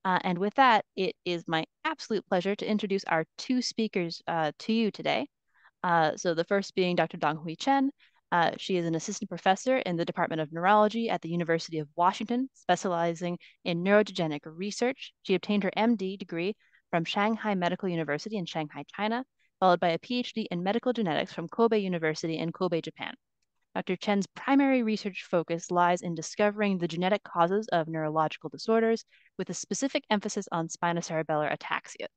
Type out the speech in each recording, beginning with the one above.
And with that, it is my absolute pleasure to introduce our two speakers to you today. So the first being Dr. Dong-Hui Chen. She is an assistant professor in the Department of Neurology at the University of Washington, specializing in neurogenetic research. She obtained her MD degree from Shanghai Medical University in Shanghai, China, followed by a PhD in medical genetics from Kobe University in Kobe, Japan. Dr. Chen's primary research focus lies in discovering the genetic causes of neurological disorders, with a specific emphasis on spinocerebellar ataxia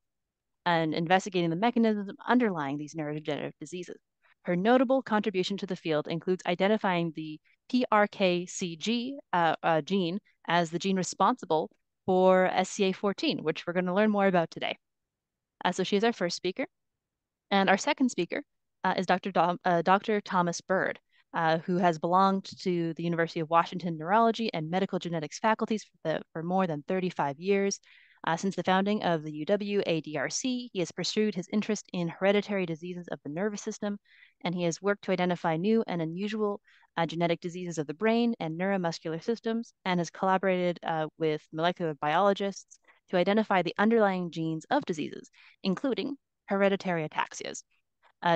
and investigating the mechanisms underlying these neurodegenerative diseases. Her notable contribution to the field includes identifying the PRKCG gene as the gene responsible for SCA14, which we're going to learn more about today. So she is our first speaker. And our second speaker is Dr. Thomas Bird, who has belonged to the University of Washington Neurology and Medical Genetics faculties for more than 35 years. Since the founding of the UW-ADRC, he has pursued his interest in hereditary diseases of the nervous system, and he has worked to identify new and unusual genetic diseases of the brain and neuromuscular systems, and has collaborated with molecular biologists to identify the underlying genes of diseases, including hereditary ataxias.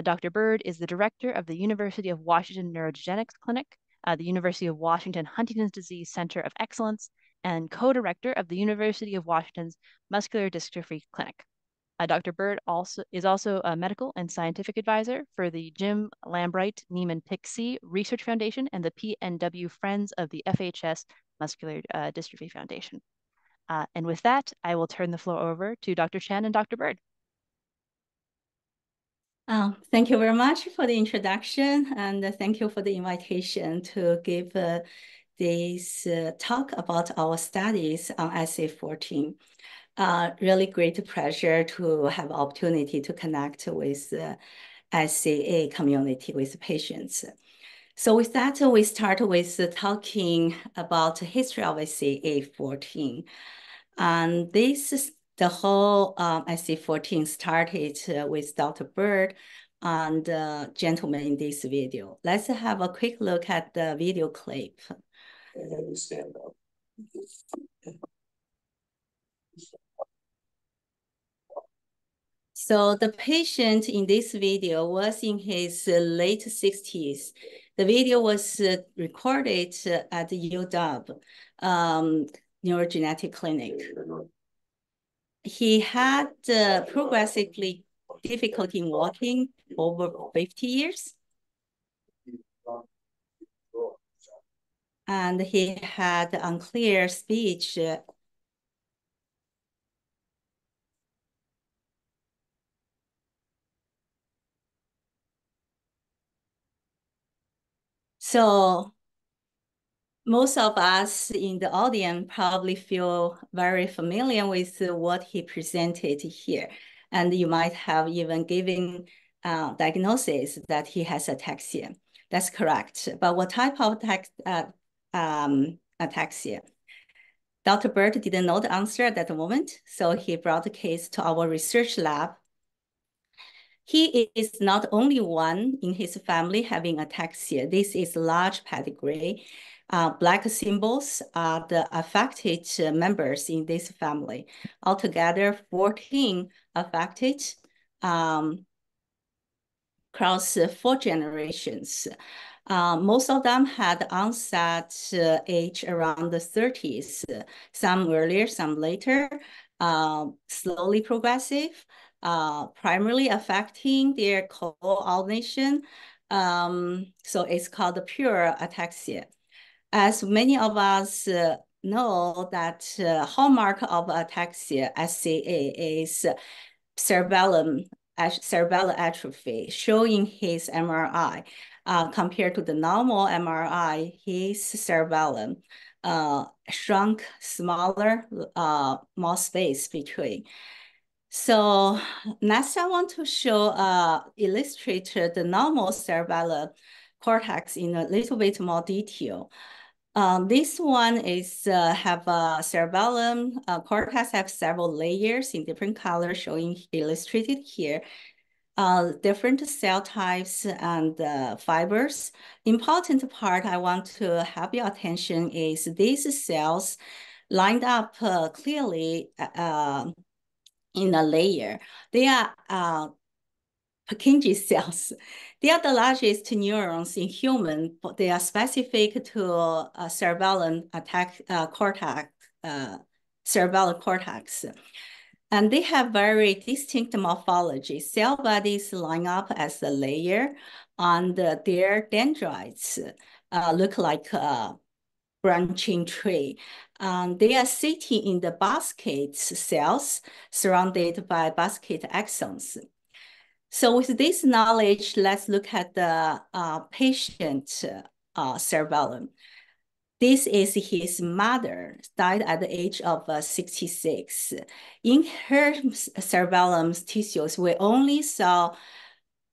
Dr. Bird is the director of the University of Washington Neurogenetics Clinic, the University of Washington Huntington's Disease Center of Excellence, and co-director of the University of Washington's Muscular Dystrophy Clinic. Dr. Bird is also a medical and scientific advisor for the Jim Lambright Niemann Pick C Research Foundation and the PNW Friends of the FHS Muscular Dystrophy Foundation. And with that, I will turn the floor over to Dr. Chen and Dr. Bird. Thank you very much for the introduction, and thank you for the invitation to give this talk about our studies on SCA14. Really great pleasure to have opportunity to connect with the SCA community, with patients. So with that, we start with talking about the history of SCA14. And this is the whole SCA14 started with Dr. Bird and the gentleman in this video. Let's have a quick look at the video clip. Stand up. So the patient in this video was in his late 60s. The video was recorded at the UW Neurogenetic Clinic. He had progressively difficulty in walking over 50 years. And he had unclear speech. So most of us in the audience probably feel very familiar with what he presented here. And you might have even given diagnosis that he has ataxia. That's correct. But what type of ataxia? Dr. Bird didn't know the answer at that moment, so he brought the case to our research lab. He is not only one in his family having ataxia. This is large pedigree. Black symbols are the affected members in this family. Altogether, 14 affected across 4 generations. Most of them had onset age around the 30s, some earlier, some later, slowly progressive, primarily affecting their coordination. So it's called the pure ataxia. As many of us know that hallmark of ataxia, SCA, is cerebellar atrophy, showing his MRI. Compared to the normal MRI, his cerebellum shrunk smaller, more space between. So next I want to show, illustrate the normal cerebellar cortex in a little bit more detail. This one is have a cerebellum cortex, have several layers in different colors showing illustrated here. Different cell types and fibers. Important part I want to have your attention is these cells lined up clearly in a layer. They are Purkinje cells. They are the largest neurons in human, but they are specific to cerebellum cortex, cerebellum cortex. And they have very distinct morphology. Cell bodies line up as a layer, and their dendrites look like a branching tree. They are sitting in the basket cells surrounded by basket axons. So with this knowledge, let's look at the patient cerebellum. This is his mother, died at the age of 66. In her cerebellum tissues, we only saw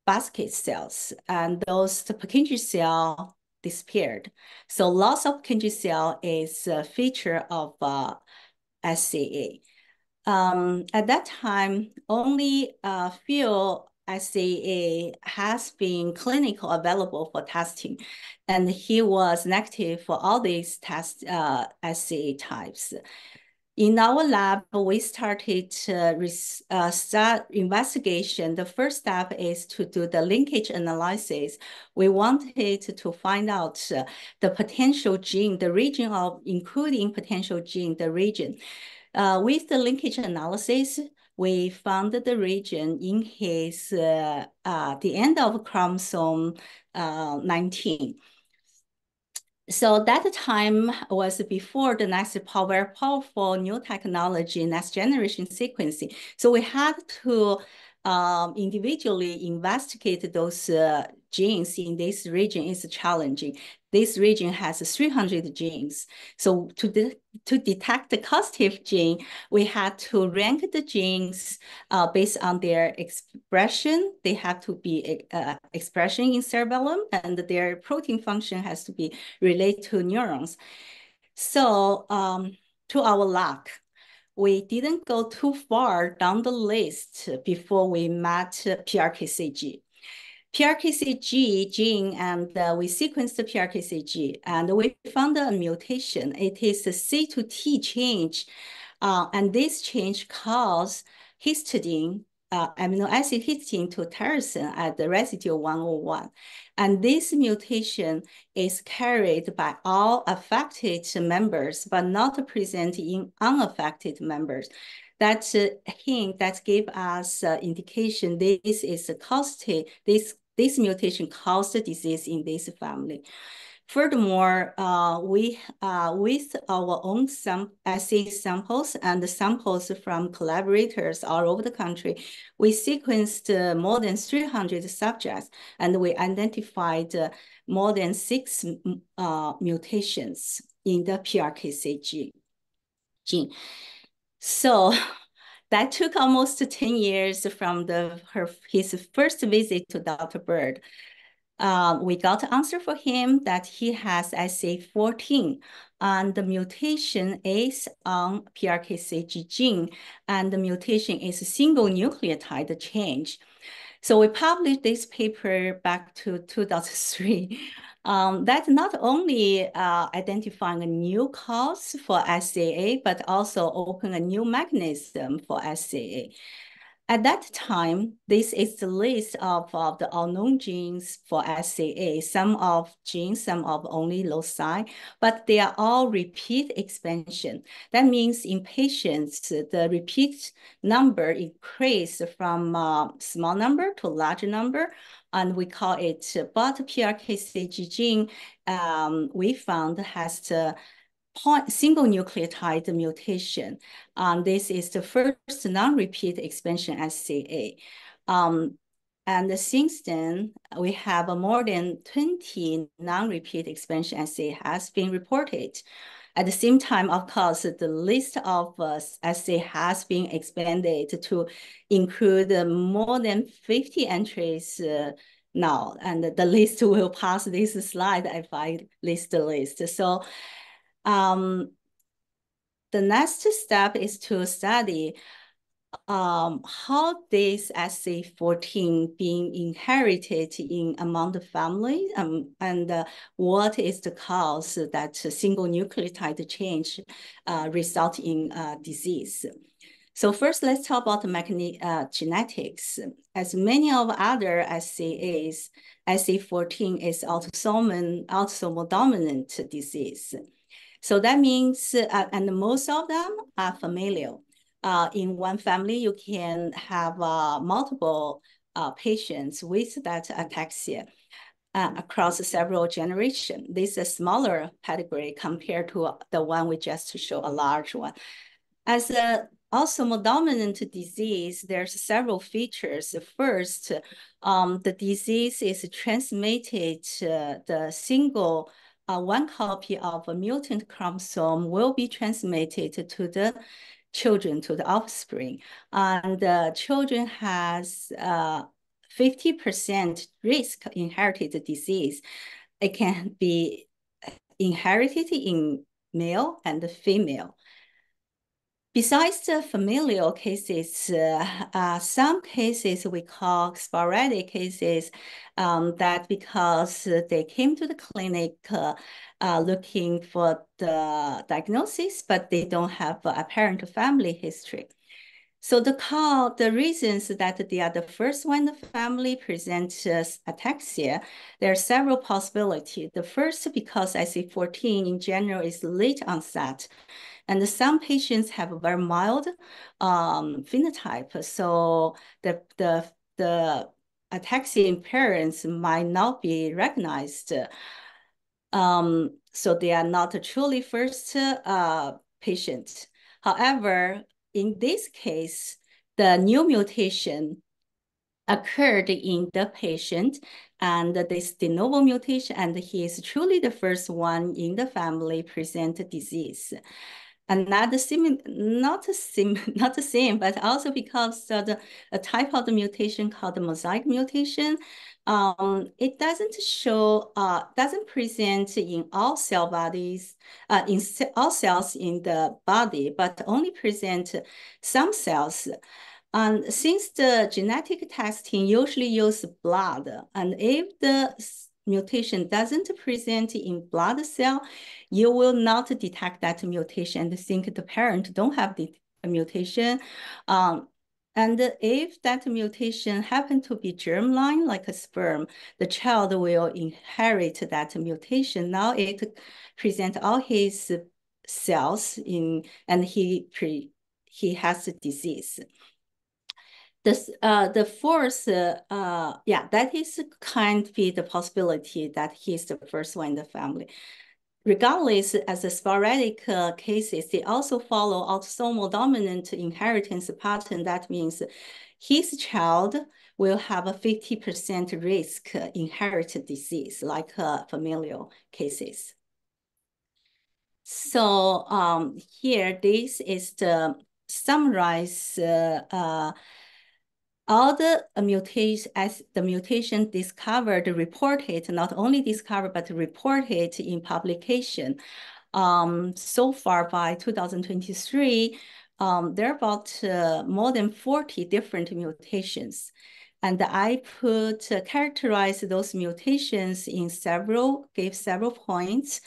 basket cells, and those Purkinje cells disappeared. So loss of Purkinje cell is a feature of SCA. At that time, only a few SCA has been clinical available for testing, and he was negative for all these test SCA types. In our lab, we started start investigation. The first step is to do the linkage analysis. We wanted to find out the potential gene, the region of including potential gene, the region. With the linkage analysis, we found the region in his the end of chromosome 19. So that time was before the next very powerful new technology, next generation sequencing. So we had to individually investigate those genes in this region is challenging. This region has 300 genes. So to detect the causative gene, we had to rank the genes based on their expression. They have to be expression in cerebellum, and their protein function has to be related to neurons. So to our luck, we didn't go too far down the list before we met PRKCG. PRKCG gene, and we sequenced the PRKCG, and we found a mutation. It is a C to T change, and this change causes histidine, amino acid histidine to tyrosine at the residue 101. And this mutation is carried by all affected members, but not present in unaffected members. That's a hint that gave us indication this is a causative, this mutation caused the disease in this family. Furthermore, we with our own assay samples and the samples from collaborators all over the country, we sequenced more than 300 subjects, and we identified more than 6 mutations in the PRKCG gene. So that took almost 10 years from his first visit to Dr. Bird. We got an answer for him that he has SCA14, and the mutation is on PRKCG gene, and the mutation is a single nucleotide change. So we published this paper back to 2003. That's not only identifying a new cause for SCA, but also open a new mechanism for SCA. At that time, this is the list of the unknown genes for SCA, some of genes, some of only loci, but they are all repeat expansion. That means in patients, the repeat number increase from small number to large number, and we call it, but PRKCG gene we found has the single nucleotide mutation. This is the first non-repeat expansion SCA. And since then, we have more than 20 non-repeat expansion SCA has been reported. At the same time, of course, the list of SCA has been expanded to include more than 50 entries now, and the list will pass this slide if I list the list. So the next step is to study how this SCA14 being inherited in among the family, and what is the cause that single nucleotide change result in disease. So first, let's talk about the genetics. As many of other SCAs, SCA14 is autosomal dominant disease. So that means, and most of them are familial. In one family, you can have multiple patients with that ataxia across several generations. This is a smaller pedigree compared to the one we just showed, a large one. As a autosomal dominant disease, there's several features. First, the disease is transmitted, the single one copy of a mutant chromosome will be transmitted to the children, to the offspring. And the children has 50% risk inherited disease. It can be inherited in male and female. Besides the familial cases, some cases we call sporadic cases, that because they came to the clinic looking for the diagnosis, but they don't have apparent family history. So the reasons that they are the first one in the family present ataxia, there are several possibilities. The first, because SCA14 in general is late onset, and some patients have a very mild phenotype. So the ataxia in parents might not be recognized. So they are not a truly first patient. However, in this case, the new mutation occurred in the patient, and this de novo mutation, and he is truly the first one in the family present disease. And not the same, but also because the type of the mutation called the mosaic mutation, it doesn't present in all cell bodies, all cells in the body, but only present some cells. And since the genetic testing usually use blood, and if the mutation doesn't present in blood cell, you will not detect that mutation and think the parent don't have the mutation. And if that mutation happen to be germline, like a sperm, the child will inherit that mutation. Now it presents all his cells and he has the disease. The fourth, that is kind of the possibility that he's the first one in the family. Regardless, as a sporadic cases, they also follow autosomal dominant inheritance pattern. That means his child will have a 50% risk inherited disease, like familial cases. So here, this is the summarize all the mutations, as the mutation discovered, reported, not only discovered, but reported in publication. So far by 2023, there are about more than 40 different mutations. And I characterize those mutations in gave several points.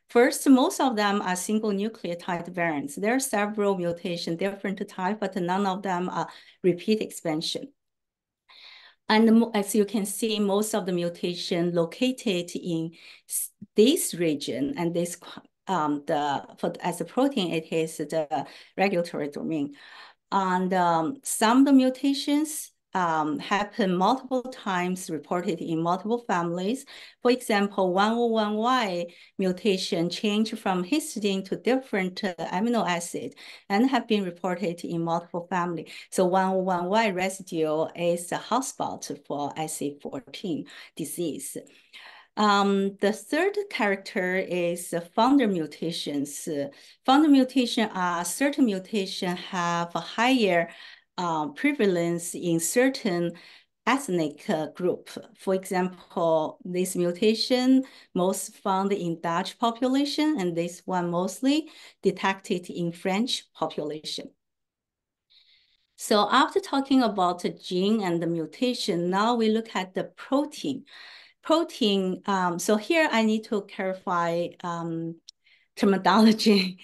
First, most of them are single nucleotide variants. There are several mutations, different types, but none of them are repeat expansion. And as you can see, most of the mutation located in this region, and this as a protein, it is the regulatory domain. And some of the mutations happen multiple times, reported in multiple families. For example, 101Y mutation changed from histidine to different amino acid and have been reported in multiple families. So 101Y residue is a hotspot for SCA14 disease. The third character is founder mutations. Founder mutation are certain mutations have a higher prevalence in certain ethnic group. For example, this mutation most found in Dutch population, and this one mostly detected in French population. So after talking about the gene and the mutation, now we look at the protein. So here I need to clarify terminology.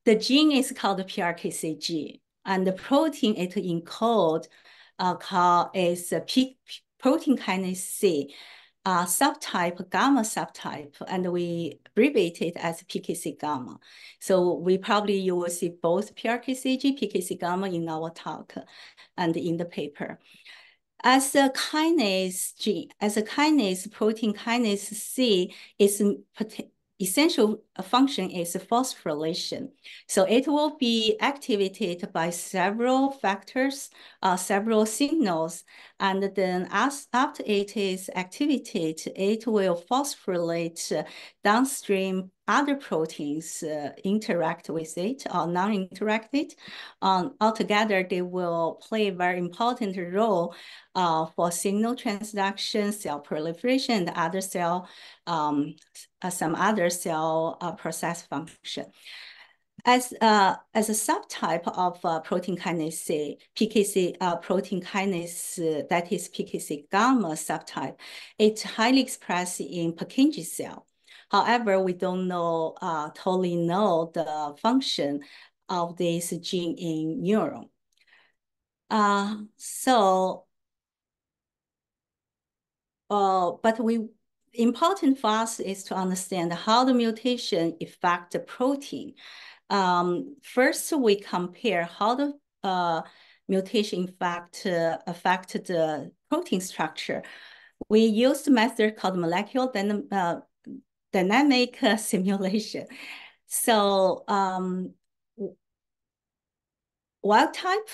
The gene is called the PRKCG, and the protein it encodes is protein kinase C, subtype gamma subtype, and we abbreviate it as PKC gamma. So you will see both PRKCG, PKC gamma in our talk and in the paper. As a kinase, protein kinase C is essential function is phosphorylation. So it will be activated by several factors, several signals, and then after it is activated, it will phosphorylate downstream other proteins interact with it or non-interact it. Altogether, they will play a very important role for signal transduction, cell proliferation, and other cell, some other cell process function. As a subtype of protein kinase C, PKC protein kinase, that is PKC gamma subtype, it's highly expressed in Purkinje cell. However, we don't totally know the function of this gene in neuron. But important for us is to understand how the mutation affect the protein. First, we compare how the mutation affect the protein structure. We used a method called molecular dynamic simulation. So wild type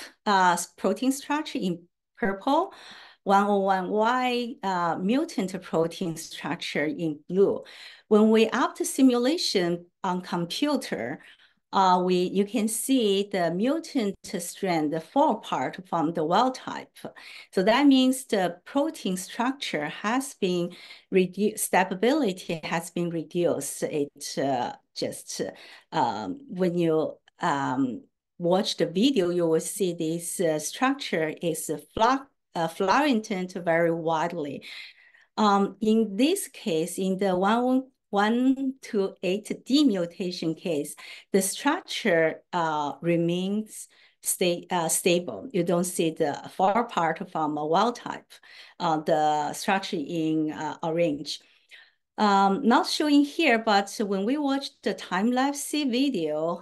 protein structure in purple, 101Y mutant protein structure in blue. When we after simulation on computer, you can see the mutant strand fall apart from the wild type. So that means the protein structure has been reduced, stability has been reduced. It when you watch the video, you will see this structure is fluorescent very widely. In this case, in the 128D mutation case, the structure remains stable. You don't see the fall apart from a wild type, the structure in orange. Not showing here, but when we watched the time-lapse video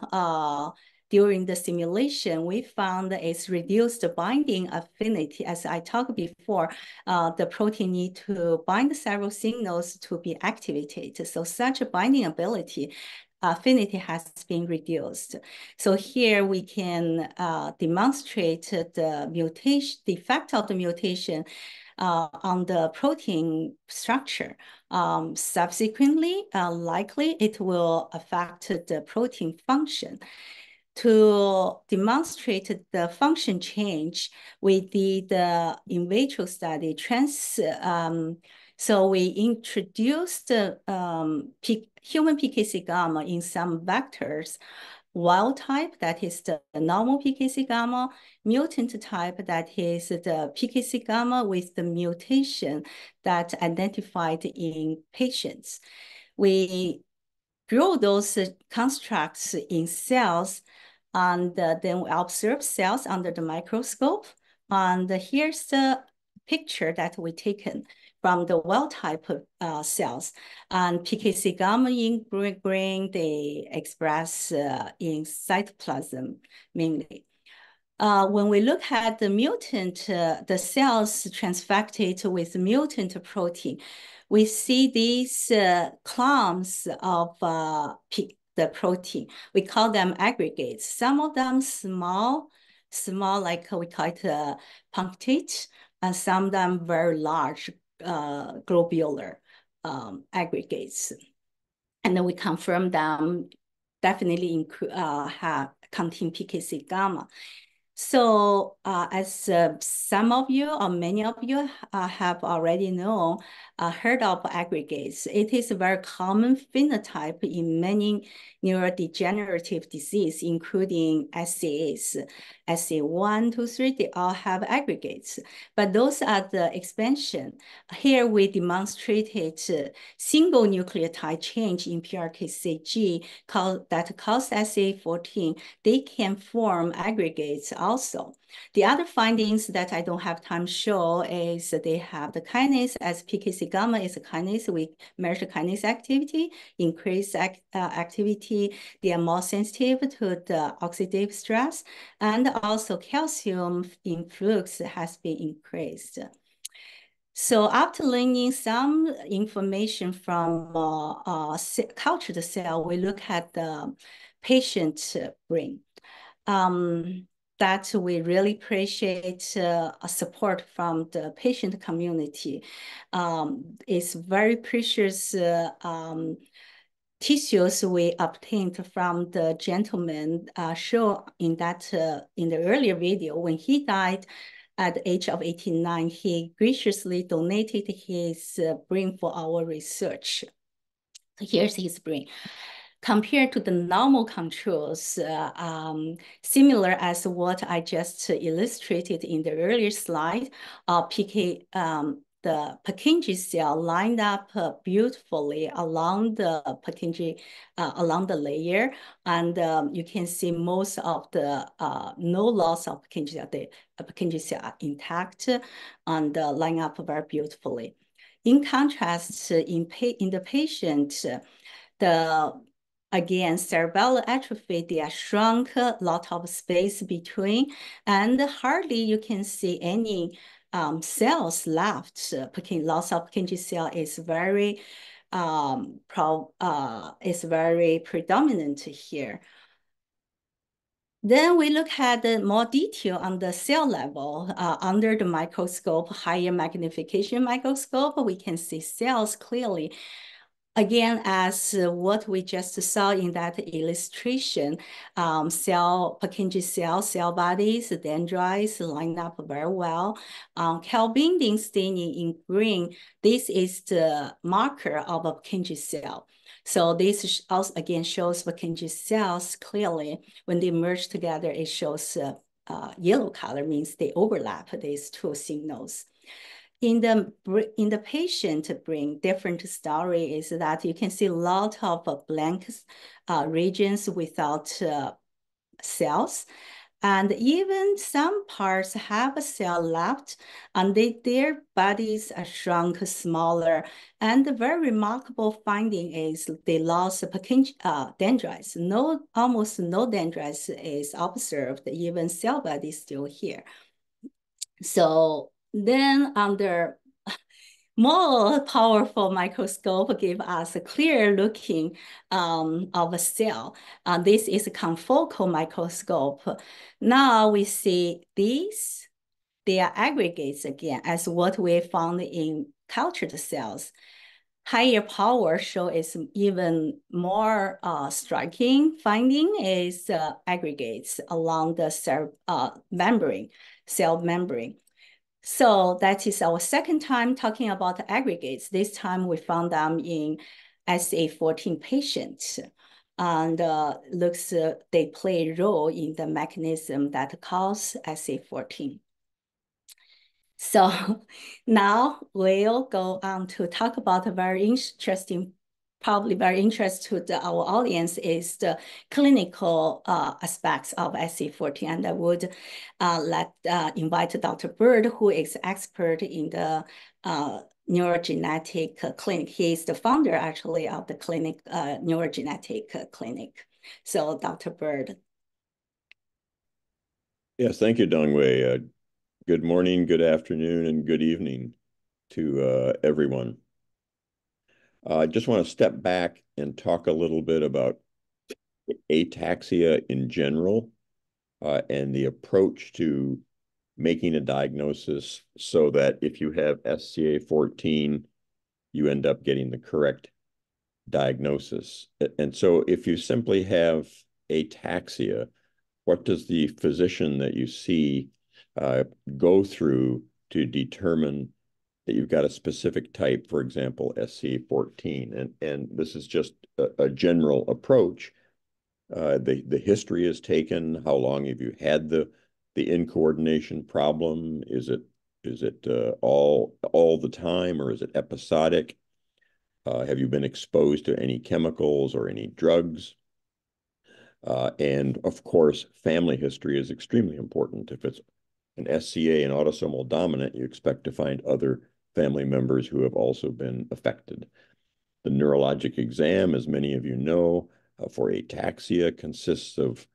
during the simulation, we found it's reduced binding affinity. As I talked before, the protein need to bind several signals to be activated. So such a binding ability, affinity has been reduced. So here we can demonstrate the mutation, the effect of the mutation on the protein structure. Subsequently, likely it will affect the protein function. To demonstrate the function change, we did the in vitro study. So we introduced human PKC gamma in some vectors, wild type, that is the normal PKC gamma, mutant type, that is the PKC gamma with the mutation that identified in patients. We grow those constructs in cells, and then we observe cells under the microscope. And here's the picture that we taken from the wild type cells. And PKC gamma in green, they express in cytoplasm mainly. When we look at the mutant, the cells transfected with mutant protein, we see these clumps of the protein. We call them aggregates. Some of them small, like we call it punctate, and some of them very large globular aggregates. And then we confirm them definitely contain PKC gamma. So as some of you or many of you have already heard of aggregates. It is a very common phenotype in many neurodegenerative disease, including SCAs, SCA1, 2, 3, they all have aggregates. But those are the expansion. Here we demonstrated single nucleotide change in PRKCG that cause SCA14. They can form aggregates also. The other findings that I don't have time to show is they have the kinase, as PKC gamma is a kinase. We measure kinase activity, increase activity. They are more sensitive to the oxidative stress, and also calcium influx has been increased. So after learning some information from cultured cell, we look at the patient brain. That we really appreciate support from the patient community. It's very precious tissues we obtained from the gentleman shown in that in the earlier video. When he died at the age of 89, he graciously donated his brain for our research. Here's his brain. Compared to the normal controls, similar as what I just illustrated in the earlier slide, the Purkinje cell lined up beautifully along the Purkinje, along the layer, and you can see most of the no loss of Purkinje cell. The Purkinje cell are intact and line up very beautifully. In contrast, in the patient, again, cerebellar atrophy, they are shrunk, a lot of space between, and hardly you can see any cells left. Loss of Purkinje cell is very predominant here. Then we look at more detail on the cell level. Under the microscope, higher magnification microscope, we can see cells clearly. Again, as what we just saw in that illustration, Purkinje cell bodies, dendrites line up very well. Cal-binding staining in green, this is the marker of a Purkinje cell. So this also again shows Purkinje cells clearly. When they merge together, it shows yellow color, means they overlap these two signals. In the patient brain, different story is that you can see a lot of blank regions without cells. And even some parts have a cell left, and their bodies are shrunk smaller. And the very remarkable finding is they lost dendrites. Almost no dendrites is observed, even cell body still here. So then under more powerful microscope give us a clear looking of a cell. This is a confocal microscope. Now we see these, they are aggregates again, as what we found in cultured cells. Higher power show is even more striking finding is aggregates along the cell membrane. So that is our second time talking about aggregates. This time we found them in SCA14 patients. And looks they play a role in the mechanism that cause SCA14. So now we'll go on to talk about a very interesting, probably very interesting to our audience is the clinical aspects of SCA14. And I would invite Dr. Bird, who is expert in the neurogenetic clinic. He is the founder actually of the clinic, neurogenetic clinic. So Dr. Bird. Yes, thank you, Dong-Hui. Good morning, good afternoon, and good evening to everyone. I just want to step back and talk a little bit about ataxia in general and the approach to making a diagnosis so that if you have SCA14, you end up getting the correct diagnosis. And so if you simply have ataxia, what does the physician that you see go through to determine that you've got a specific type, for example, SCA14. And this is just a general approach. The history is taken. How long have you had the incoordination problem? Is it all the time, or is it episodic? Have you been exposed to any chemicals or any drugs? And of course, family history is extremely important. If it's an SCA, an autosomal dominant, you expect to find other family members who have also been affected. The neurologic exam, as many of you know, for ataxia consists of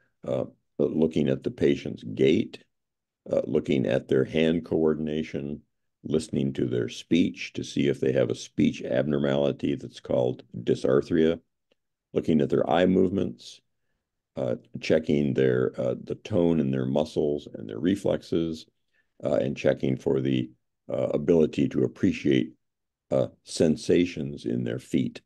looking at the patient's gait, looking at their hand coordination, listening to their speech to see if they have a speech abnormality that's called dysarthria, looking at their eye movements, checking the tone in their muscles and their reflexes, and checking for the ability to appreciate sensations in their feet.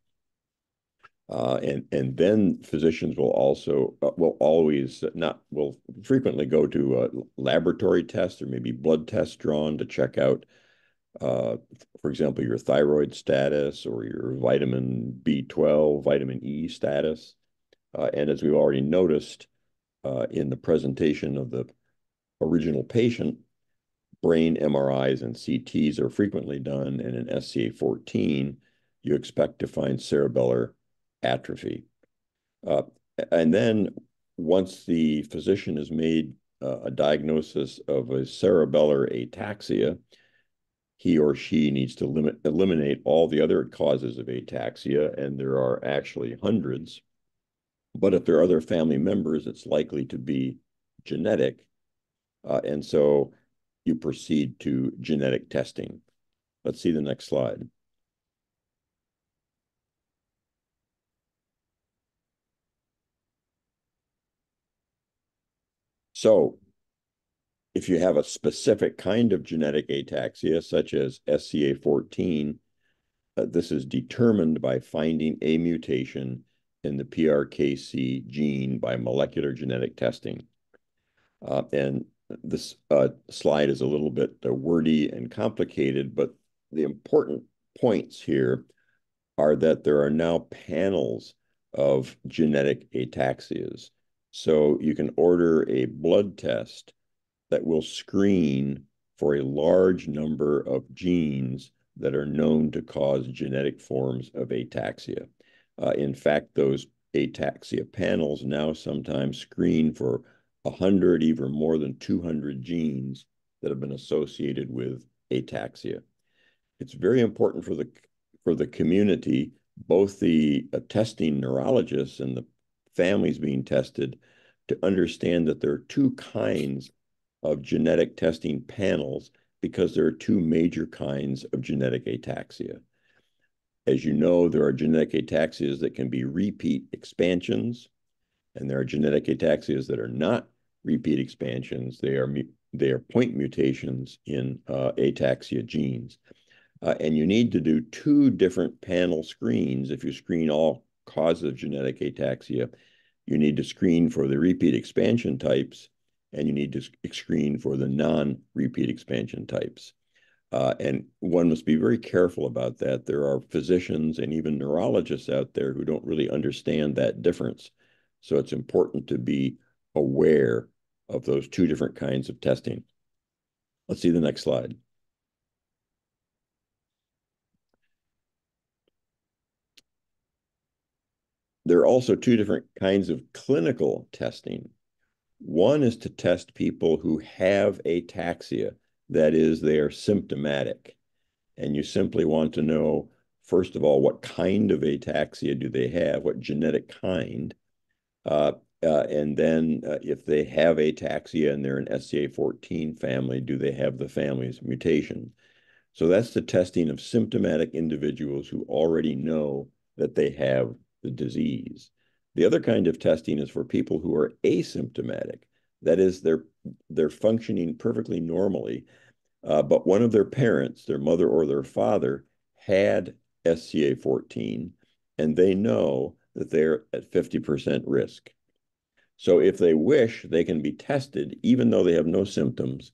And then physicians will also will frequently go to a laboratory test or maybe blood tests drawn to check out, for example, your thyroid status or your vitamin B12, vitamin E status. And as we've already noticed in the presentation of the original patient, brain MRIs and CTs are frequently done, and in SCA14, you expect to find cerebellar atrophy. And then once the physician has made a diagnosis of a cerebellar ataxia, he or she needs to eliminate all the other causes of ataxia, and there are actually hundreds. But if there are other family members, it's likely to be genetic. And so you proceed to genetic testing. Let's see the next slide. So if you have a specific kind of genetic ataxia, such as SCA14, this is determined by finding a mutation in the PRKC gene by molecular genetic testing. And this slide is a little bit wordy and complicated, but the important points here are that there are now panels of genetic ataxias. So you can order a blood test that will screen for a large number of genes that are known to cause genetic forms of ataxia. In fact, those ataxia panels now sometimes screen for 100, even more than 200 genes that have been associated with ataxia. It's very important for the community, both the testing neurologists and the families being tested, to understand that there are two kinds of genetic testing panels because there are two major kinds of genetic ataxia. As you know, there are genetic ataxias that can be repeat expansions, and there are genetic ataxias that are not repeat expansions. They are point mutations in ataxia genes. And you need to do two different panel screens. If you screen all causes of genetic ataxia, you need to screen for the repeat expansion types, and you need to screen for the non-repeat expansion types. And one must be very careful about that. There are physicians and even neurologists out there who don't really understand that difference. So it's important to be aware of those two different kinds of testing. Let's see the next slide. There are also two different kinds of clinical testing. One is to test people who have ataxia, that is, they are symptomatic. And you simply want to know, first of all, what kind of ataxia do they have, what genetic kind, and then if they have ataxia and they're an SCA14 family, do they have the family's mutation? So that's the testing of symptomatic individuals who already know that they have the disease. The other kind of testing is for people who are asymptomatic. That is, they're functioning perfectly normally, but one of their parents, their mother or their father, had SCA14, and they know that they're at 50% risk. So if they wish, they can be tested even though they have no symptoms,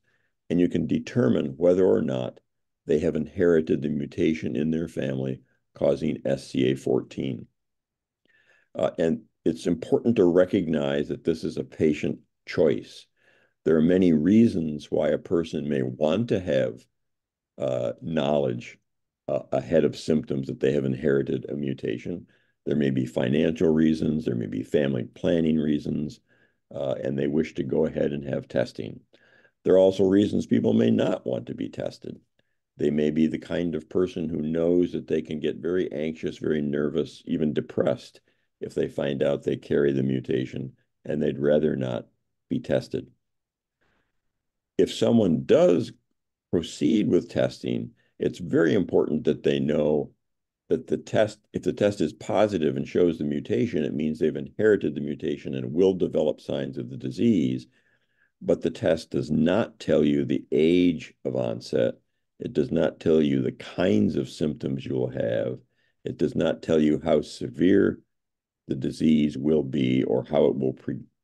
and you can determine whether or not they have inherited the mutation in their family causing SCA14. And it's important to recognize that this is a patient choice. There are many reasons why a person may want to have knowledge ahead of symptoms that they have inherited a mutation. There may be financial reasons, there may be family planning reasons, and they wish to go ahead and have testing. There are also reasons people may not want to be tested. They may be the kind of person who knows that they can get very anxious, very nervous, even depressed if they find out they carry the mutation, and they'd rather not be tested. If someone does proceed with testing, it's very important that they know that if the test is positive and shows the mutation, it means they've inherited the mutation and will develop signs of the disease. But the test does not tell you the age of onset. It does not tell you the kinds of symptoms you will have. It does not tell you how severe the disease will be or how it will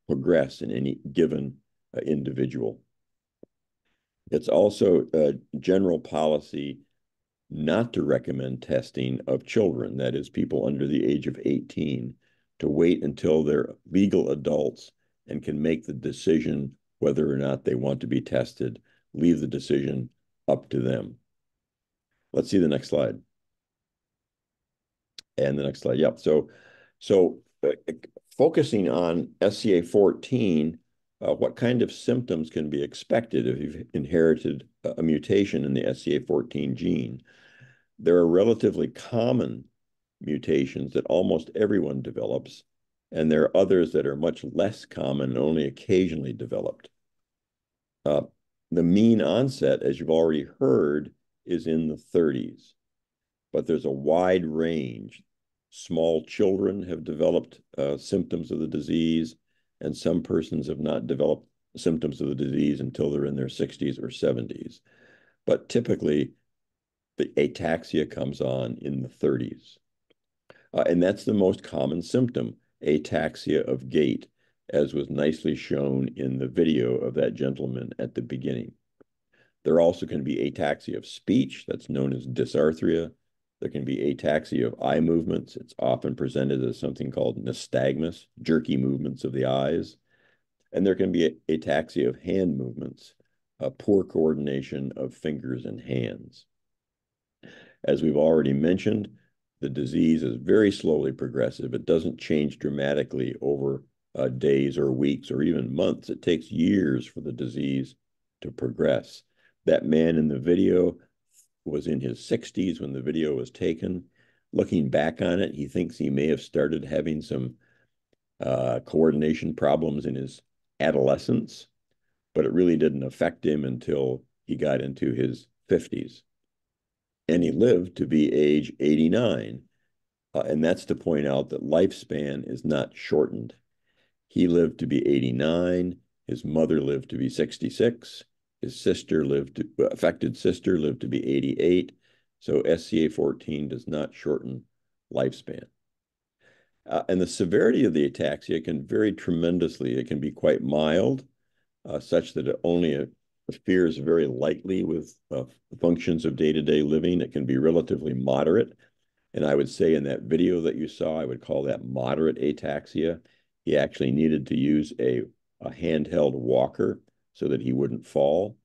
progress in any given individual. It's also a general policy not to recommend testing of children, that is, people under the age of 18, to wait until they're legal adults and can make the decision whether or not they want to be tested, leave the decision up to them. Let's see the next slide. And the next slide, yep. So focusing on SCA14, what kind of symptoms can be expected if you've inherited a mutation in the SCA14 gene? There are relatively common mutations that almost everyone develops, and there are others that are much less common and only occasionally developed. The mean onset, as you've already heard, is in the 30s, but there's a wide range. Small children have developed symptoms of the disease, and some persons have not developed symptoms of the disease until they're in their 60s or 70s. But typically, the ataxia comes on in the 30s. And that's the most common symptom, ataxia of gait, as was nicely shown in the video of that gentleman at the beginning. There also can be ataxia of speech, that's known as dysarthria. There can be ataxia of eye movements. It's often presented as something called nystagmus, jerky movements of the eyes. And there can be ataxia of hand movements, poor coordination of fingers and hands. As we've already mentioned, the disease is very slowly progressive. It doesn't change dramatically over days or weeks or even months. It takes years for the disease to progress. That man in the video was in his 60s when the video was taken. Looking back on it, he thinks he may have started having some coordination problems in his adolescence, but it really didn't affect him until he got into his 50s. And he lived to be age 89. And that's to point out that lifespan is not shortened. He lived to be 89. His mother lived to be 66. His sister affected sister lived to be 88. So SCA14 does not shorten lifespan. And the severity of the ataxia can vary tremendously. It can be quite mild, such that it only appears very lightly with functions of day-to-day living. It can be relatively moderate. And I would say in that video that you saw, I would call that moderate ataxia. He actually needed to use a handheld walker so that he wouldn't fall.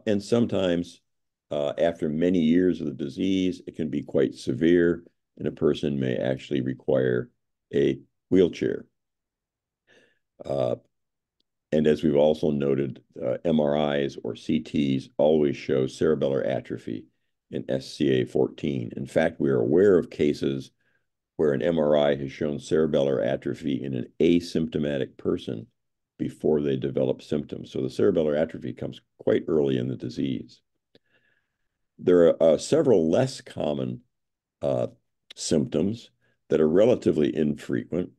And sometimes after many years of the disease, it can be quite severe, and a person may actually require a wheelchair. And as we've also noted, MRIs or CTs always show cerebellar atrophy in SCA14. In fact, we are aware of cases where an MRI has shown cerebellar atrophy in an asymptomatic person before they develop symptoms. So the cerebellar atrophy comes quite early in the disease. There are several less common symptoms that are relatively infrequent.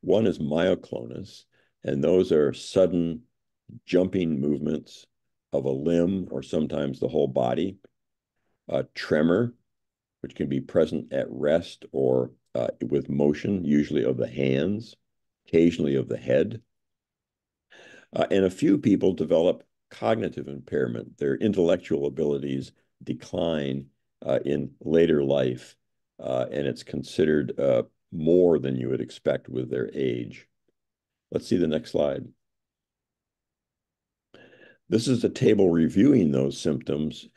One is myoclonus, and those are sudden jumping movements of a limb or sometimes the whole body. Tremor, which can be present at rest or with motion, usually of the hands, occasionally of the head. And a few people develop cognitive impairment. Their intellectual abilities decline in later life, and it's considered more than you would expect with their age. Let's see the next slide. This is a table reviewing those symptoms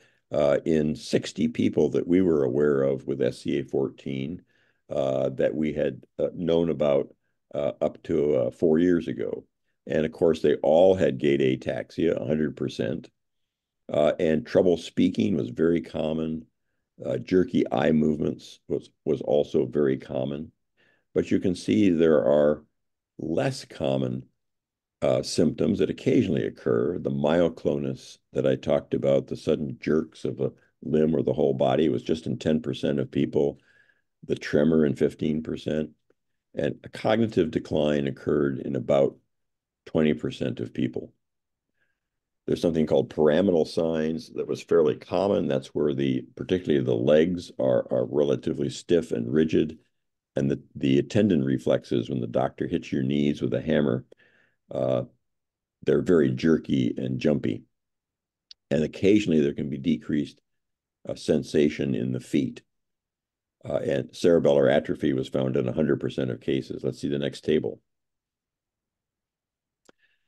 in 60 people that we were aware of with SCA14 that we had known about up to 4 years ago. And of course, they all had gait ataxia, 100%. And trouble speaking was very common. Jerky eye movements was also very common. But you can see there are less common symptoms that occasionally occur. The myoclonus that I talked about, the sudden jerks of a limb or the whole body, was just in 10% of people. The tremor in 15%. And a cognitive decline occurred in about 20% of people. There's something called pyramidal signs that was fairly common. That's where particularly the legs are relatively stiff and rigid. And the tendon reflexes, when the doctor hits your knees with a hammer, they're very jerky and jumpy. And occasionally there can be decreased sensation in the feet. And cerebellar atrophy was found in 100% of cases. Let's see the next table.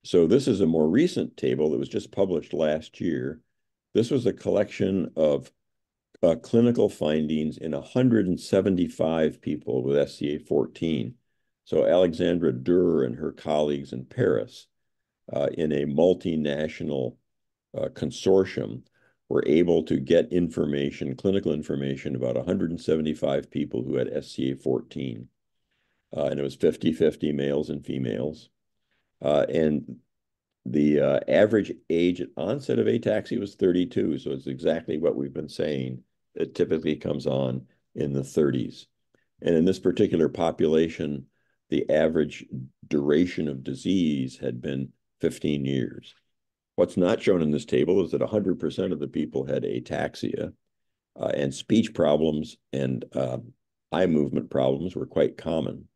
So this is a more recent table that was just published last year. This was a collection of clinical findings in 175 people with SCA14. So Alexandra Durr and her colleagues in Paris, in a multinational consortium, were able to get information, clinical information, about 175 people who had SCA14. And it was 50-50 males and females. And the average age at onset of ataxia was 32. So it's exactly what we've been saying. It typically comes on in the 30s. And in this particular population, the average duration of disease had been 15 years. What's not shown in this table is that 100% of the people had ataxia, and speech problems and eye movement problems were quite common.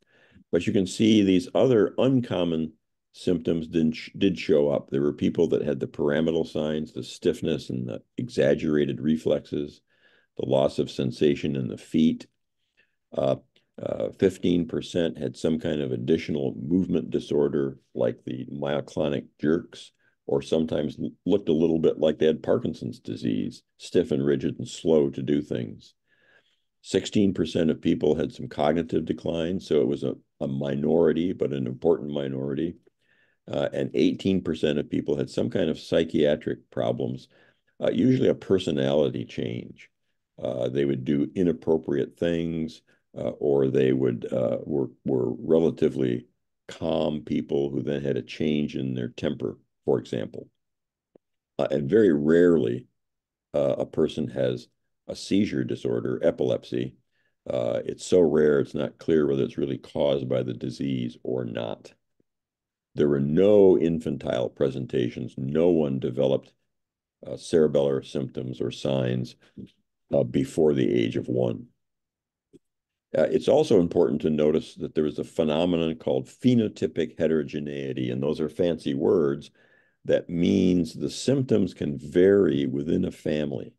But you can see these other uncommon symptoms did show up. There were people that had the pyramidal signs, the stiffness and the exaggerated reflexes, the loss of sensation in the feet. 15% had some kind of additional movement disorder, like the myoclonic jerks, or sometimes looked a little bit like they had Parkinson's disease, stiff and rigid and slow to do things. 16% of people had some cognitive decline, so it was a minority, but an important minority. And 18% of people had some kind of psychiatric problems, usually a personality change. They would do inappropriate things, or they were relatively calm people who then had a change in their temper, for example. And very rarely a person has a seizure disorder, epilepsy. It's so rare, it's not clear whether it's really caused by the disease or not. There were no infantile presentations. No one developed cerebellar symptoms or signs before the age of 1. It's also important to notice that there is a phenomenon called phenotypic heterogeneity, and those are fancy words. That means the symptoms can vary within a family.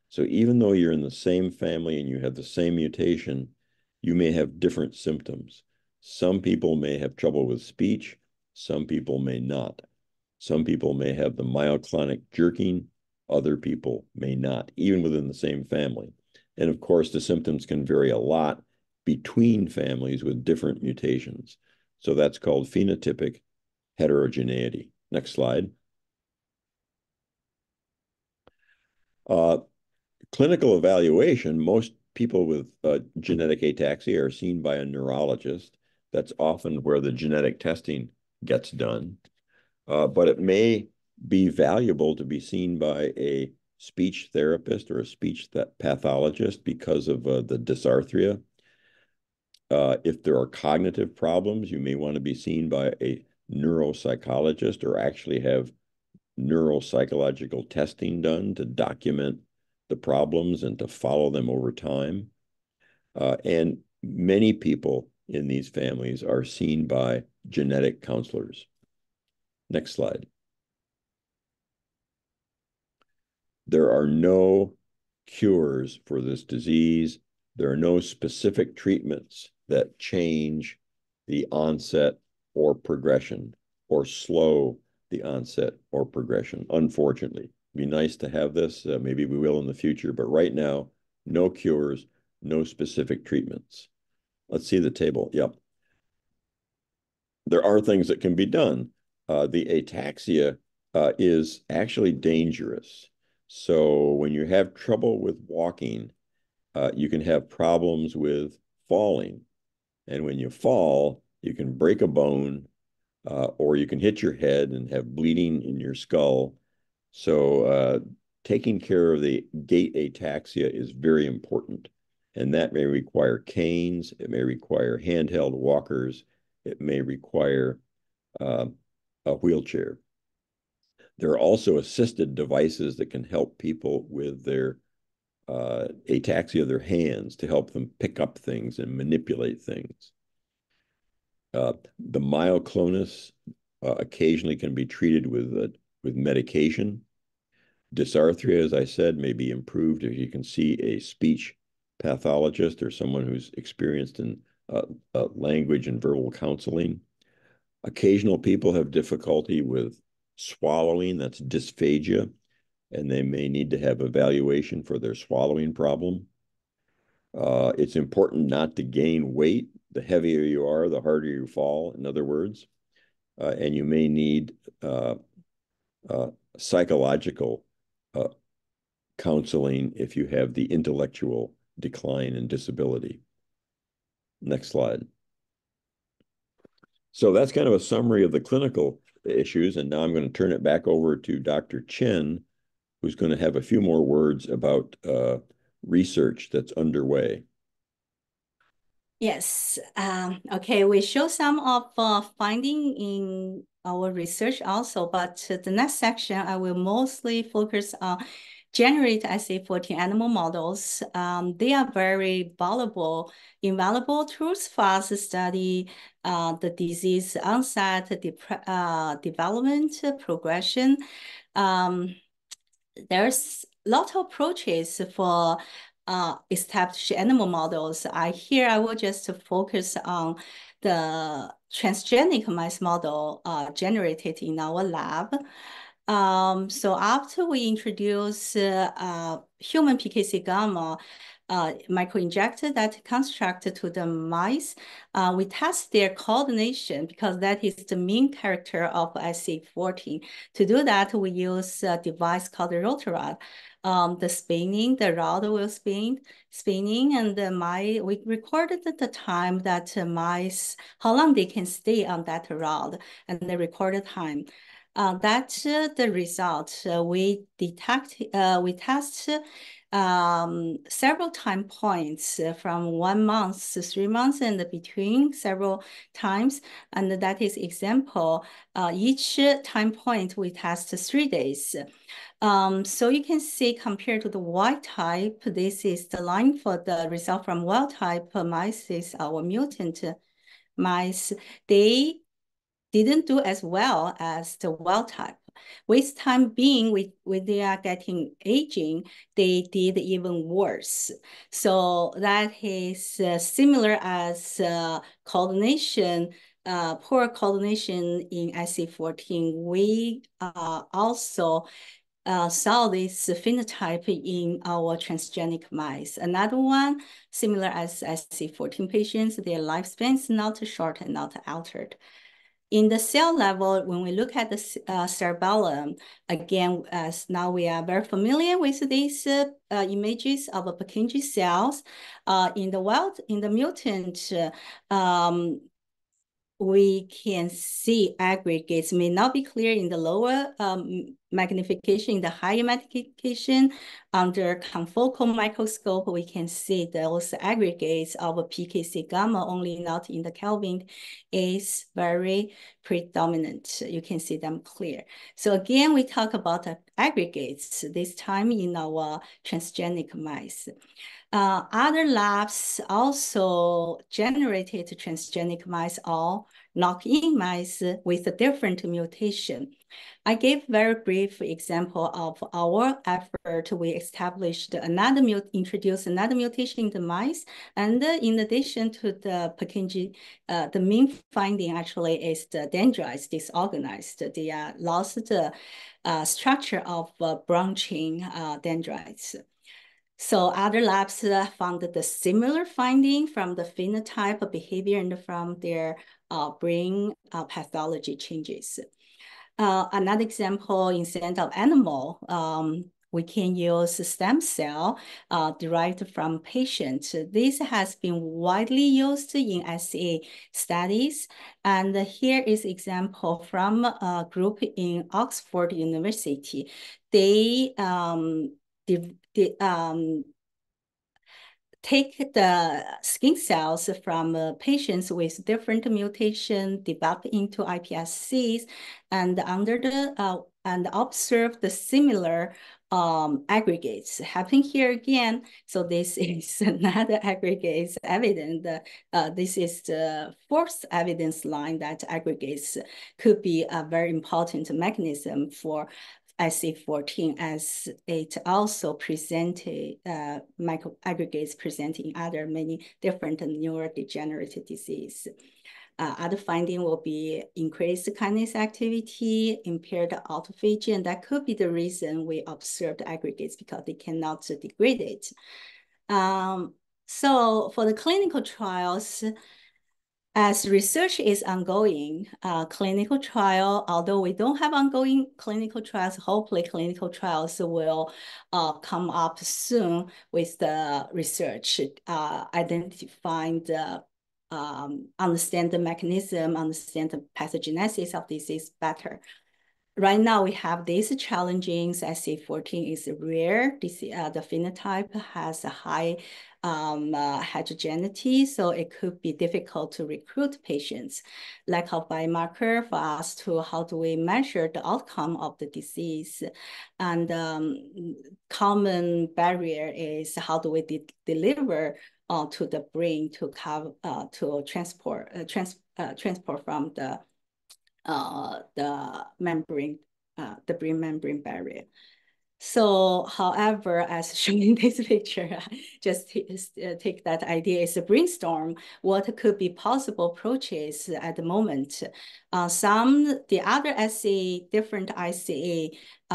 So even though you're in the same family and you have the same mutation, you may have different symptoms. Some people may have trouble with speech. Some people may not. Some people may have the myoclonic jerking. Other people may not, even within the same family. And of course, the symptoms can vary a lot between families with different mutations. So that's called phenotypic heterogeneity. Next slide. Clinical evaluation, most people with genetic ataxia are seen by a neurologist. That's often where the genetic testing gets done. But it may be valuable to be seen by a speech therapist or a speech pathologist because of the dysarthria. If there are cognitive problems, you may want to be seen by a neuropsychologist or actually have neuropsychological testing done to document the problems and to follow them over time. And many people in these families are seen by genetic counselors. Next slide. There are no cures for this disease. There are no specific treatments that change the onset or progression or slow the onset or progression, unfortunately. It'd be nice to have this. Maybe we will in the future, but right now, no cures, no specific treatments. Let's see the table. Yep. There are things that can be done. The ataxia is actually dangerous. So when you have trouble with walking, you can have problems with falling. And when you fall, you can break a bone, or you can hit your head and have bleeding in your skull. So taking care of the gait ataxia is very important. And that may require canes, it may require handheld walkers, it may require a wheelchair. There are also assisted devices that can help people with their ataxia of their hands to help them pick up things and manipulate things. The myoclonus occasionally can be treated with medication. Dysarthria, as I said, may be improved if you can see a speech pathologist or someone who's experienced in language and verbal counseling. Occasional people have difficulty with swallowing, that's dysphagia, and they may need to have evaluation for their swallowing problem. It's important not to gain weight. The heavier you are, the harder you fall, in other words. And you may need psychological counseling if you have the intellectual decline and disability. Next slide. So that's kind of a summary of the clinical issues. And now I'm going to turn it back over to Dr. Chen, who's going to have a few more words about research that's underway. Yes. Okay, we show some of finding in our research also, but the next section I will mostly focus on generate SA14 animal models. They are very invaluable tools for us to study the disease onset, development, progression. There's a lot of approaches for established animal models. Here I will just focus on the transgenic mice model generated in our lab. So after we introduce human PKC gamma microinjector that construct to the mice, we test their coordination because that is the main character of SCA14. To do that, we use a device called the rotarod. The rod will spinning, and we recorded the time that mice, how long they can stay on that rod, and the recorded time. That's the result. We test several time points from 1 month to 3 months and between several times. And that is example, each time point we test 3 days. So you can see compared to the wild type, this is the line for the result from wild type mice is our mutant mice. They didn't do as well as the wild type. With time being, when they are getting aging, they did even worse. So that is similar as coordination, poor coordination in SCA14. We also saw this phenotype in our transgenic mice. Another one, similar as SCA14 patients, their lifespan is not short and not altered. In the cell level, when we look at the cerebellum, again, as now we are very familiar with these images of Purkinje cells. In the mutant, we can see aggregates may not be clear in the lower magnification. In the higher magnification, under confocal microscope, we can see those aggregates of PKC gamma, only not in the Kelvin, is very predominant. You can see them clear. So again, we talk about aggregates, this time in our transgenic mice. Other labs also generated transgenic mice, all knock-in mice with a different mutation. I gave very brief example of our effort. We established introduced another mutation in the mice. And in addition to the PRKCG, the main finding actually is the dendrites disorganized. They lost the structure of branching dendrites. So other labs found the similar finding from the phenotype, behavior, and from their brain pathology changes. Another example, instead of animal, we can use stem cell derived from patients. This has been widely used in SCA studies. And here is example from a group in Oxford University. They take the skin cells from patients with different mutation, develop into iPSCs, and and observe the similar aggregates happening here again. So this is another aggregates evidence. This is the fourth evidence line that aggregates could be a very important mechanism for SCA14, as it also presented microaggregates presenting other many different neurodegenerative disease. Other finding will be increased kinase activity, impaired autophagy, and that could be the reason we observed aggregates because they cannot degrade it. So for the clinical trials, as research is ongoing, clinical trial, although we don't have ongoing clinical trials, hopefully clinical trials will come up soon with the research, identifying the, understand the mechanism, understand the pathogenesis of disease better. Right now, we have these challenging. SCA14 is rare. The phenotype has a high heterogeneity, so it could be difficult to recruit patients. Lack of biomarker for us to how do we measure the outcome of the disease. And common barrier is how do we deliver to the brain to transport from the membrane, the brain membrane barrier. So, however, as shown in this picture, just take that idea as a brainstorm, what could be possible approaches at the moment. The other different ICA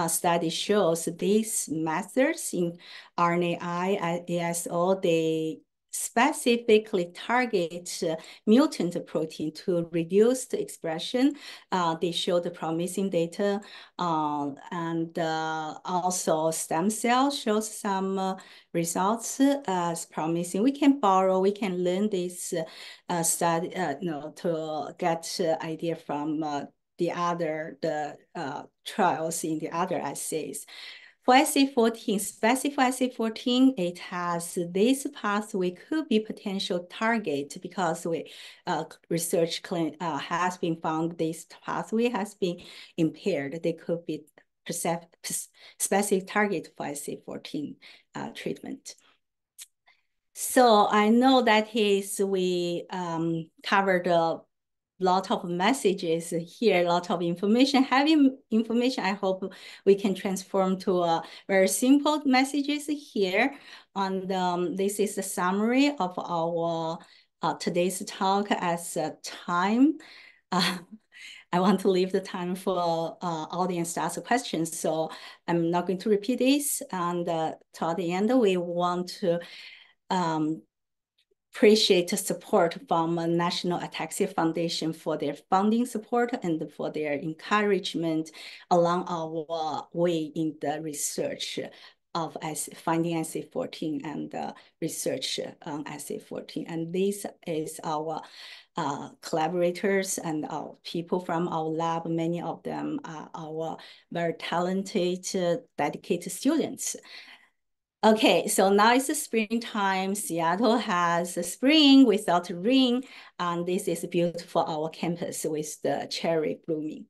study shows these methods in RNAi, ASO, they specifically target mutant protein to reduce the expression. They show the promising data, and also stem cell shows some results as promising. We can learn this study, to get idea from the trials in the other assays. For SCA14, specific SCA14, it has this pathway could be potential target because research has been found this pathway has been impaired. They could be specific target for SCA14 treatment. So I know that we covered a lot of messages here, a lot of information. Heavy information, I hope we can transform to very simple messages here. And this is the summary of our today's talk as a time. I want to leave the time for audience to ask questions, so I'm not going to repeat this. And toward the end, we want to appreciate the support from National Ataxia Foundation for their funding support and for their encouragement along our way in the research of finding SCA14 and research on SCA14. And this is our collaborators and our people from our lab. Many of them are our very talented, dedicated students. Okay, so now it's the springtime. Seattle has a spring without rain, and this is beautiful, our campus with the cherry blooming.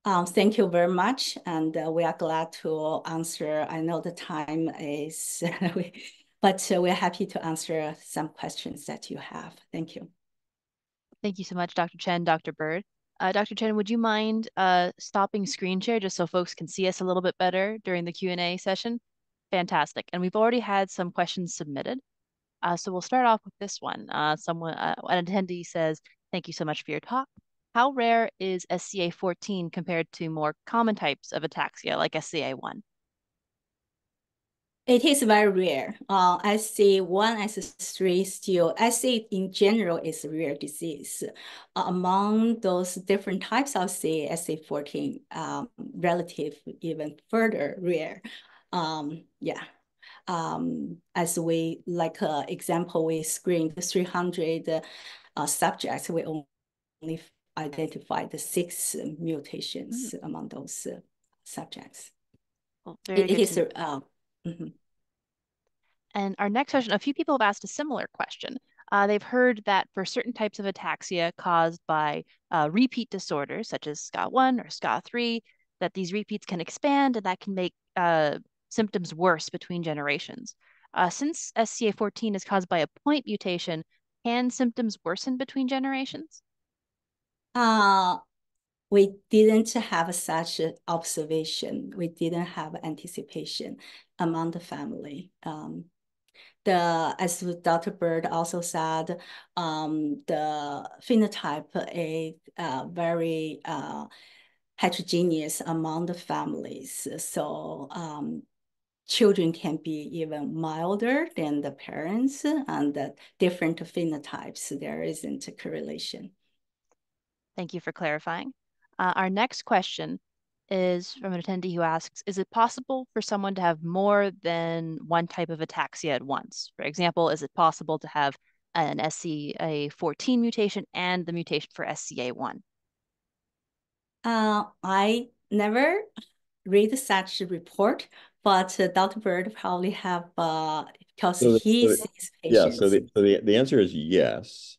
Thank you very much, and we are glad to answer. I know the time is, but we're happy to answer some questions that you have. Thank you. Thank you so much, Dr. Chen, Dr. Bird. Dr. Chen, would you mind stopping screen share just so folks can see us a little bit better during the Q&A session? Fantastic. And we've already had some questions submitted. So we'll start off with this one. An attendee says, thank you so much for your talk. How rare is SCA14 compared to more common types of ataxia like SCA1? It is very rare. SCA1, SCA3 still, SCA in general is a rare disease. Among those different types of SCA14, relative even further rare. Yeah. As we, example, we screened 300 subjects, we only identified the 6 mutations among those subjects. Well, very good. It is mhm. And our next question, a few people have asked a similar question. They've heard that for certain types of ataxia caused by repeat disorders, such as SCA1 or SCA3, that these repeats can expand and that can make symptoms worse between generations. Since SCA14 is caused by a point mutation, can symptoms worsen between generations? We didn't have such observation. We didn't have anticipation among the family. As Dr. Bird also said, the phenotype is very heterogeneous among the families. So children can be even milder than the parents, and the different phenotypes, there isn't a correlation. Thank you for clarifying. Our next question is from an attendee who asks, is it possible for someone to have more than one type of ataxia at once? For example, is it possible to have an SCA14 mutation and the mutation for SCA1? I never read such report, but Dr. Bird probably have, because he sees patients. Yeah, so the answer is yes,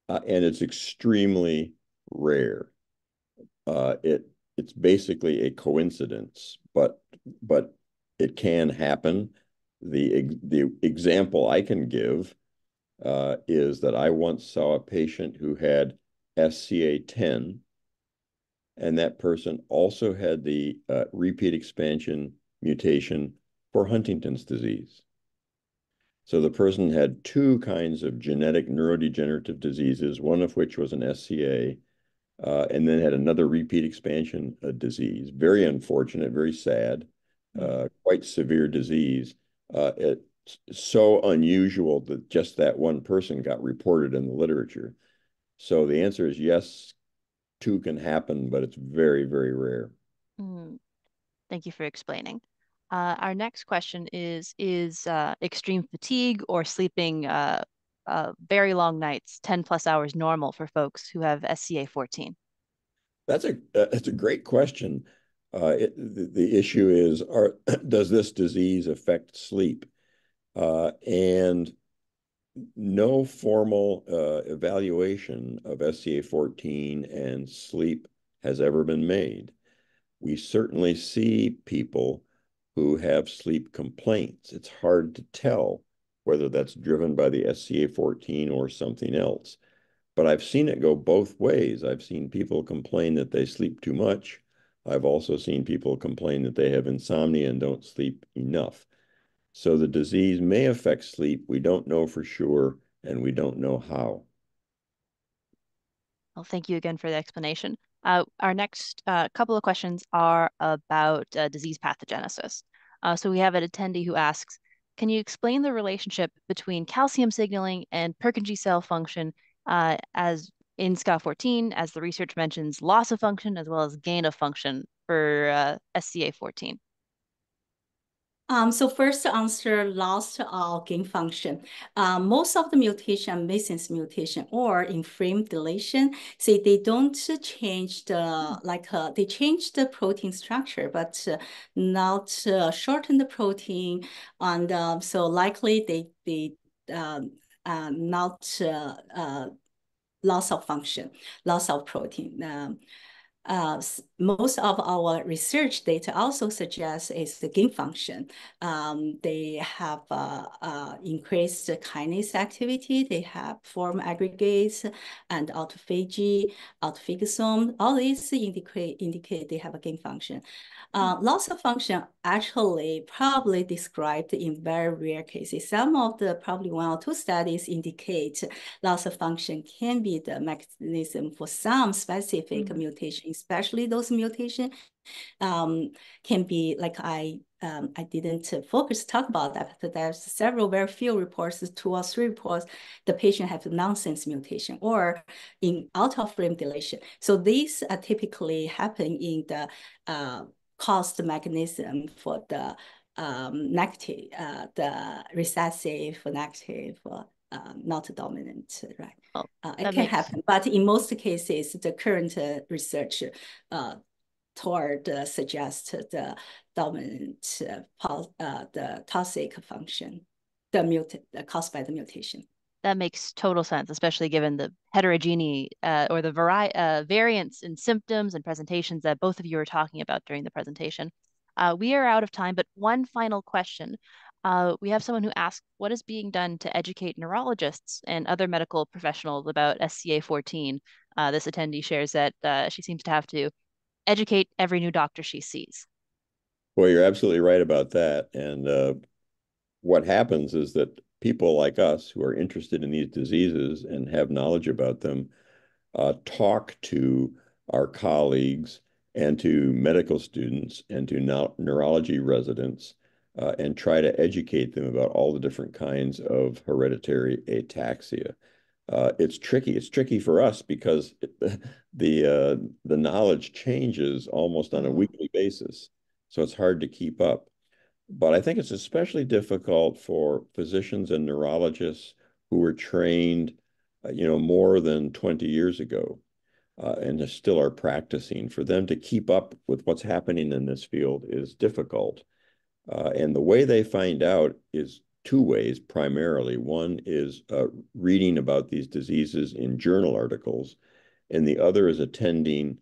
and it's extremely rare. It's basically a coincidence, but it can happen. The example I can give is that I once saw a patient who had SCA10, and that person also had the repeat expansion mutation for Huntington's disease. So the person had 2 kinds of genetic neurodegenerative diseases, one of which was an SCA, and then had another repeat expansion disease. Very unfortunate, very sad, quite severe disease. It's so unusual that just that one person got reported in the literature. So the answer is yes, 2 can happen, but it's very, very rare. Thank you for explaining. Our next question is extreme fatigue or sleeping very long nights, 10+ hours normal for folks who have SCA14? That's a great question. The issue is, does this disease affect sleep? And no formal evaluation of SCA14 and sleep has ever been made. We certainly see people who have sleep complaints. It's hard to tell whether that's driven by the SCA14 or something else. But I've seen it go both ways. I've seen people complain that they sleep too much. I've also seen people complain that they have insomnia and don't sleep enough. So the disease may affect sleep. We don't know for sure, and we don't know how. Well, thank you again for the explanation. Our next couple of questions are about disease pathogenesis. So we have an attendee who asks, can you explain the relationship between calcium signaling and Purkinje cell function as in SCA14, as the research mentions loss of function as well as gain of function for SCA14? So first to answer loss or gain function. Most of the mutation, missense mutation or inframe deletion, say they don't change the, they change the protein structure, but not shorten the protein. And so likely they not loss of function, loss of protein. most of our research data also suggests is the gain function. They have increased kinase activity. They have form aggregates and autophagy, autophagosome. All these indicate they have a gain function. Loss of function actually probably described in very rare cases. Some of the probably 1 or 2 studies indicate loss of function can be the mechanism for some specific mutation, especially those mutations can be like I didn't talk about that, but there's several very few reports, 2 or 3 reports, the patient have nonsense mutation or in out of frame deletion. So these typically happen in the cost mechanism for the negative, the recessive negative, not dominant, right? Oh, it can happen, but in most cases, the current research toward suggest the dominant, the toxic function, caused by the mutation. That makes total sense, especially given the heterogeneity or the variance in symptoms and presentations that both of you were talking about during the presentation. We are out of time, but one final question. We have someone who asked, what is being done to educate neurologists and other medical professionals about SCA14? This attendee shares that she seems to have to educate every new doctor she sees. Well, you're absolutely right about that. And what happens is that people like us who are interested in these diseases and have knowledge about them talk to our colleagues and to medical students and to neurology residents and try to educate them about all the different kinds of hereditary ataxia. It's tricky. It's tricky for us because the knowledge changes almost on a weekly basis, so it's hard to keep up. But I think it's especially difficult for physicians and neurologists who were trained, more than 20 years ago, and still are practicing. For them to keep up with what's happening in this field is difficult. And the way they find out is 2 ways primarily. One is reading about these diseases in journal articles, and the other is attending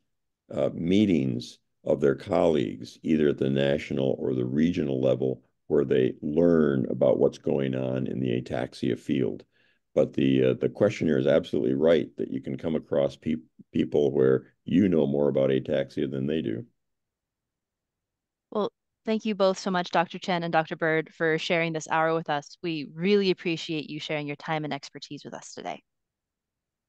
meetings of their colleagues, either at the national or the regional level, where they learn about what's going on in the ataxia field. But the questioner is absolutely right that you can come across people where you know more about ataxia than they do. Well, thank you both so much, Dr. Chen and Dr. Bird, for sharing this hour with us. We really appreciate you sharing your time and expertise with us today.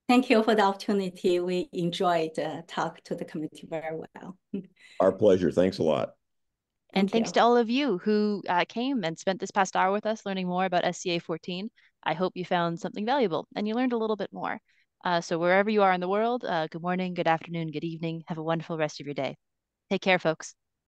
Thank you for the opportunity. We enjoyed the talk to the community very well. Our pleasure. Thanks a lot. And thanks to all of you who came and spent this past hour with us learning more about SCA14. I hope you found something valuable and you learned a little bit more. So wherever you are in the world, good morning, good afternoon, good evening. Have a wonderful rest of your day. Take care, folks.